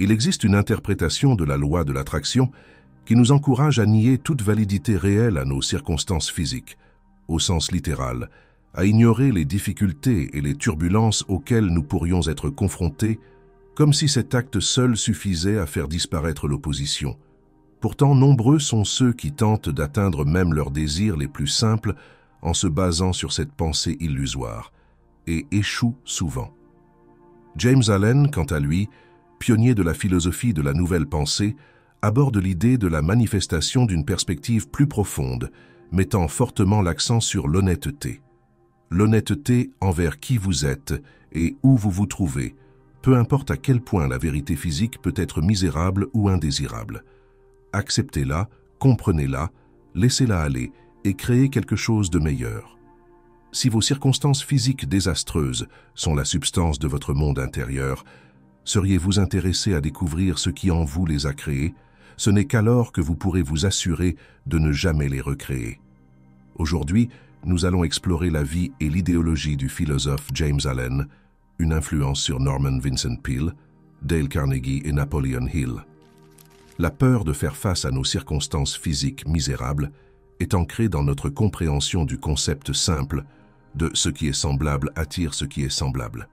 Il existe une interprétation de la loi de l'attraction qui nous encourage à nier toute validité réelle à nos circonstances physiques, au sens littéral, à ignorer les difficultés et les turbulences auxquelles nous pourrions être confrontés, comme si cet acte seul suffisait à faire disparaître l'opposition. Pourtant, nombreux sont ceux qui tentent d'atteindre même leurs désirs les plus simples en se basant sur cette pensée illusoire, et échouent souvent. James Allen, quant à lui, pionnier de la philosophie de la nouvelle pensée, aborde l'idée de la manifestation d'une perspective plus profonde, mettant fortement l'accent sur l'honnêteté. L'honnêteté envers qui vous êtes et où vous vous trouvez, peu importe à quel point la vérité physique peut être misérable ou indésirable. Acceptez-la, comprenez-la, laissez-la aller et créez quelque chose de meilleur. Si vos circonstances physiques désastreuses sont la substance de votre monde intérieur, seriez-vous intéressé à découvrir ce qui en vous les a créées? Ce n'est qu'alors que vous pourrez vous assurer de ne jamais les recréer. Aujourd'hui, nous allons explorer la vie et l'idéologie du philosophe James Allen, une influence sur Norman Vincent Peale, Dale Carnegie et Napoleon Hill. La peur de faire face à nos circonstances physiques misérables est ancrée dans notre compréhension du concept simple de « ce qui est semblable attire ce qui est semblable ».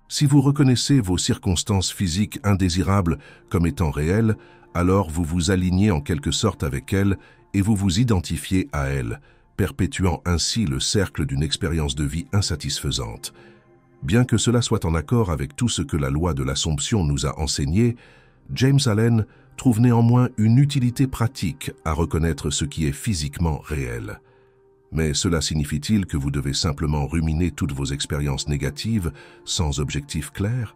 Si vous reconnaissez vos circonstances physiques indésirables comme étant réelles, alors vous vous alignez en quelque sorte avec elles et vous vous identifiez à elles, perpétuant ainsi le cercle d'une expérience de vie insatisfaisante. Bien que cela soit en accord avec tout ce que la loi de l'Assomption nous a enseigné, James Allen trouve néanmoins une utilité pratique à reconnaître ce qui est physiquement réel. Mais cela signifie-t-il que vous devez simplement ruminer toutes vos expériences négatives sans objectif clair?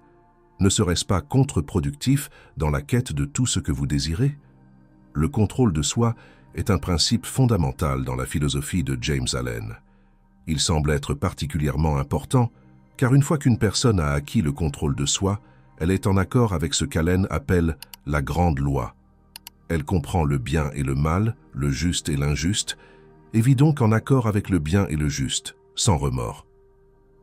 Ne serait-ce pas contre-productif dans la quête de tout ce que vous désirez? Le contrôle de soi est un principe fondamental dans la philosophie de James Allen. Il semble être particulièrement important car une fois qu'une personne a acquis le contrôle de soi, elle est en accord avec ce qu'Allen appelle la grande loi. Elle comprend le bien et le mal, le juste et l'injuste, et vit donc en accord avec le bien et le juste, sans remords.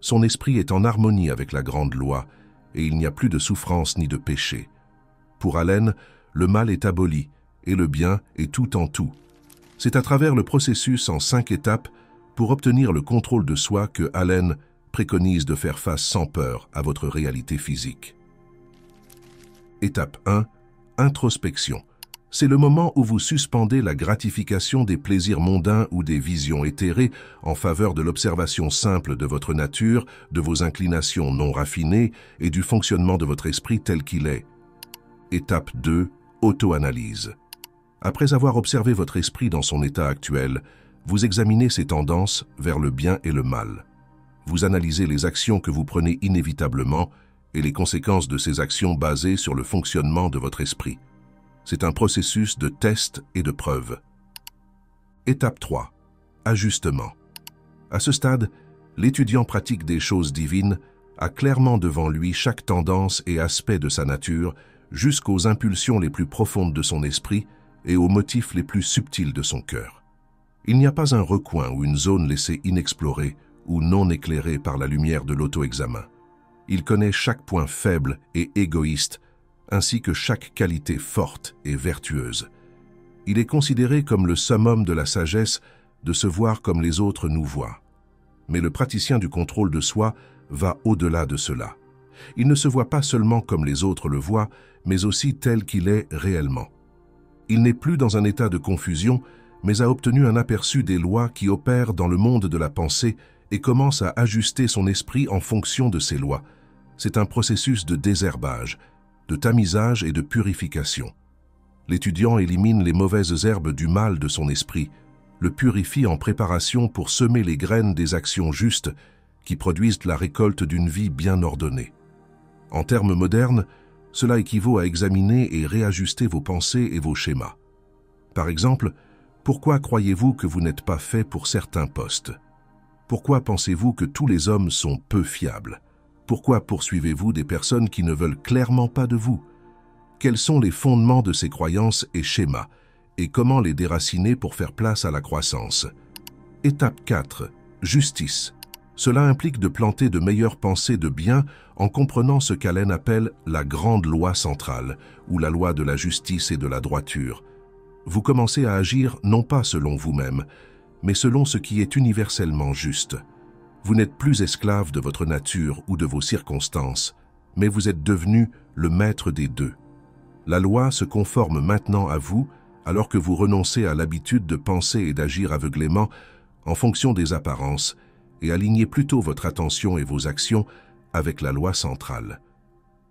Son esprit est en harmonie avec la grande loi, et il n'y a plus de souffrance ni de péché. Pour Allen, le mal est aboli, et le bien est tout en tout. C'est à travers le processus en 5 étapes pour obtenir le contrôle de soi que Allen préconise de faire face sans peur à votre réalité physique. Étape 1. Introspection. C'est le moment où vous suspendez la gratification des plaisirs mondains ou des visions éthérées en faveur de l'observation simple de votre nature, de vos inclinations non raffinées et du fonctionnement de votre esprit tel qu'il est. Étape 2. Auto-analyse. Après avoir observé votre esprit dans son état actuel, vous examinez ses tendances vers le bien et le mal. Vous analysez les actions que vous prenez inévitablement et les conséquences de ces actions basées sur le fonctionnement de votre esprit. C'est un processus de test et de preuve. Étape 3. Ajustement. À ce stade, l'étudiant pratique des choses divines a clairement devant lui chaque tendance et aspect de sa nature jusqu'aux impulsions les plus profondes de son esprit et aux motifs les plus subtils de son cœur. Il n'y a pas un recoin ou une zone laissée inexplorée ou non éclairée par la lumière de l'auto-examen. Il connaît chaque point faible et égoïste, ainsi que chaque qualité forte et vertueuse. Il est considéré comme le summum de la sagesse de se voir comme les autres nous voient. Mais le praticien du contrôle de soi va au-delà de cela. Il ne se voit pas seulement comme les autres le voient, mais aussi tel qu'il est réellement. Il n'est plus dans un état de confusion, mais a obtenu un aperçu des lois qui opèrent dans le monde de la pensée et commence à ajuster son esprit en fonction de ces lois. C'est un processus de désherbage, de tamisage et de purification. L'étudiant élimine les mauvaises herbes du mal de son esprit, le purifie en préparation pour semer les graines des actions justes qui produisent la récolte d'une vie bien ordonnée. En termes modernes, cela équivaut à examiner et réajuster vos pensées et vos schémas. Par exemple, pourquoi croyez-vous que vous n'êtes pas fait pour certains postes? Pourquoi pensez-vous que tous les hommes sont peu fiables? Pourquoi poursuivez-vous des personnes qui ne veulent clairement pas de vous? Quels sont les fondements de ces croyances et schémas, et comment les déraciner pour faire place à la croissance? Étape 4. Justice. Cela implique de planter de meilleures pensées de bien en comprenant ce qu'Allen appelle la grande loi centrale, ou la loi de la justice et de la droiture. Vous commencez à agir non pas selon vous-même, mais selon ce qui est universellement juste. Vous n'êtes plus esclave de votre nature ou de vos circonstances, mais vous êtes devenu le maître des deux. La loi se conforme maintenant à vous, alors que vous renoncez à l'habitude de penser et d'agir aveuglément en fonction des apparences, et alignez plutôt votre attention et vos actions avec la loi centrale.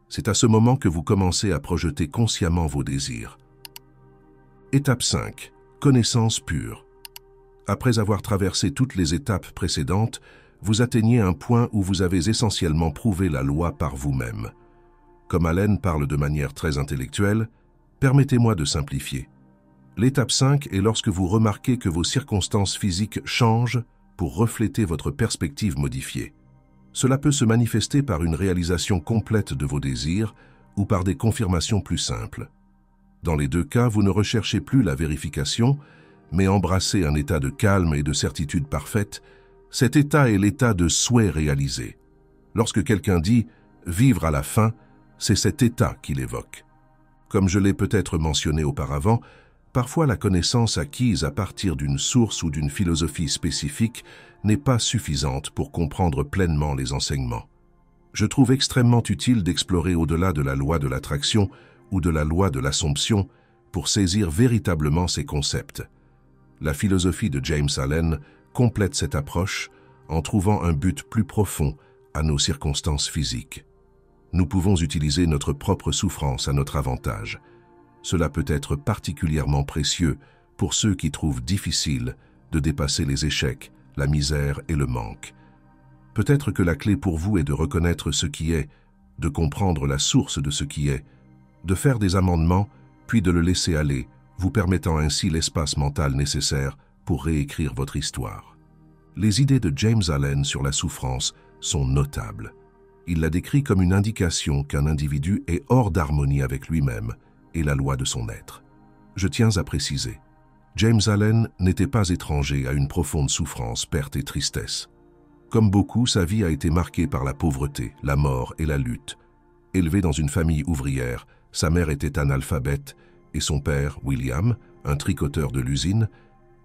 C'est à ce moment que vous commencez à projeter consciemment vos désirs. Étape 5. Connaissance pure. Après avoir traversé toutes les étapes précédentes, vous atteignez un point où vous avez essentiellement prouvé la loi par vous-même. Comme Allen parle de manière très intellectuelle, permettez-moi de simplifier. L'étape 5 est lorsque vous remarquez que vos circonstances physiques changent pour refléter votre perspective modifiée. Cela peut se manifester par une réalisation complète de vos désirs ou par des confirmations plus simples. Dans les deux cas, vous ne recherchez plus la vérification, mais embrassez un état de calme et de certitude parfaite. Cet état est l'état de souhait réalisé. Lorsque quelqu'un dit « vivre à la fin », c'est cet état qu'il évoque. Comme je l'ai peut-être mentionné auparavant, parfois la connaissance acquise à partir d'une source ou d'une philosophie spécifique n'est pas suffisante pour comprendre pleinement les enseignements. Je trouve extrêmement utile d'explorer au-delà de la loi de l'attraction ou de la loi de l'assomption pour saisir véritablement ces concepts. La philosophie de James Allen complète cette approche en trouvant un but plus profond à nos circonstances physiques. Nous pouvons utiliser notre propre souffrance à notre avantage. Cela peut être particulièrement précieux pour ceux qui trouvent difficile de dépasser les échecs, la misère et le manque. Peut-être que la clé pour vous est de reconnaître ce qui est, de comprendre la source de ce qui est, de faire des amendements, puis de le laisser aller, vous permettant ainsi l'espace mental nécessaire pour réécrire votre histoire. Les idées de James Allen sur la souffrance sont notables. Il la décrit comme une indication qu'un individu est hors d'harmonie avec lui-même et la loi de son être. Je tiens à préciser, James Allen n'était pas étranger à une profonde souffrance, perte et tristesse. Comme beaucoup, sa vie a été marquée par la pauvreté, la mort et la lutte. Élevé dans une famille ouvrière, sa mère était analphabète et son père, William, un tricoteur de l'usine,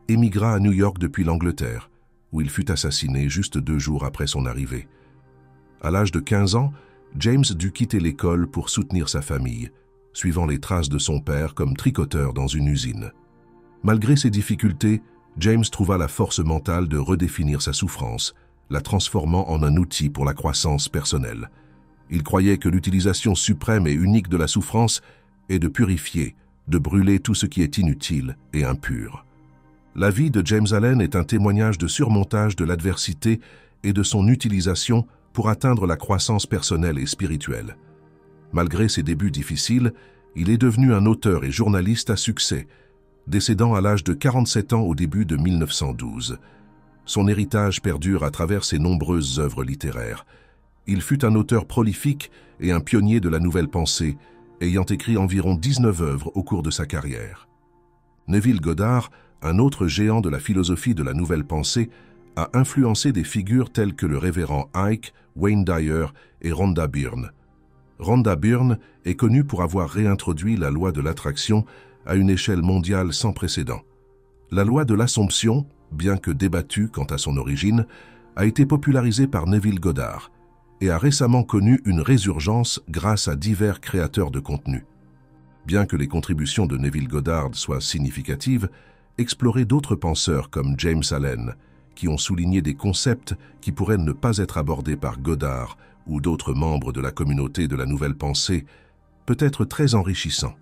émigra à New York depuis l'Angleterre, où il fut assassiné juste 2 jours après son arrivée. À l'âge de 15 ans, James dut quitter l'école pour soutenir sa famille, suivant les traces de son père comme tricoteur dans une usine. Malgré ces difficultés, James trouva la force mentale de redéfinir sa souffrance, la transformant en un outil pour la croissance personnelle. Il croyait que l'utilisation suprême et unique de la souffrance est de purifier, de brûler tout ce qui est inutile et impur. La vie de James Allen est un témoignage de surmontage de l'adversité et de son utilisation pour atteindre la croissance personnelle et spirituelle. Malgré ses débuts difficiles, il est devenu un auteur et journaliste à succès, décédant à l'âge de 47 ans au début de 1912. Son héritage perdure à travers ses nombreuses œuvres littéraires. Il fut un auteur prolifique et un pionnier de la nouvelle pensée, ayant écrit environ 19 œuvres au cours de sa carrière. Neville Goddard, un autre géant de la philosophie de la nouvelle pensée, a influencé des figures telles que le révérend Ike, Wayne Dyer et Rhonda Byrne. Rhonda Byrne est connue pour avoir réintroduit la loi de l'attraction à une échelle mondiale sans précédent. La loi de l'assomption, bien que débattue quant à son origine, a été popularisée par Neville Goddard et a récemment connu une résurgence grâce à divers créateurs de contenu. Bien que les contributions de Neville Goddard soient significatives, explorez d'autres penseurs comme James Allen, qui ont souligné des concepts qui pourraient ne pas être abordés par Goddard ou d'autres membres de la communauté de la nouvelle pensée, peut être très enrichissant.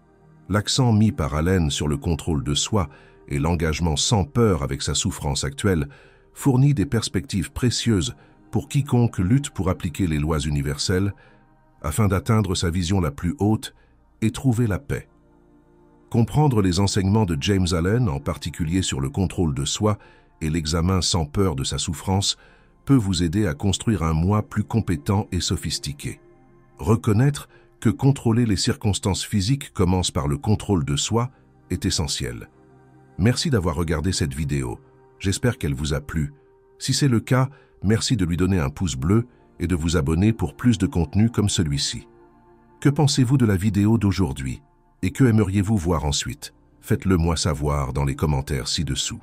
L'accent mis par Allen sur le contrôle de soi et l'engagement sans peur avec sa souffrance actuelle fournit des perspectives précieuses pour quiconque lutte pour appliquer les lois universelles afin d'atteindre sa vision la plus haute et trouver la paix. Comprendre les enseignements de James Allen, en particulier sur le contrôle de soi et l'examen sans peur de sa souffrance, peut vous aider à construire un moi plus compétent et sophistiqué. Reconnaître que contrôler les circonstances physiques commence par le contrôle de soi est essentiel. Merci d'avoir regardé cette vidéo. J'espère qu'elle vous a plu. Si c'est le cas, merci de lui donner un pouce bleu et de vous abonner pour plus de contenu comme celui-ci. Que pensez-vous de la vidéo d'aujourd'hui et que aimeriez-vous voir ensuite? Faites-le moi savoir dans les commentaires ci-dessous.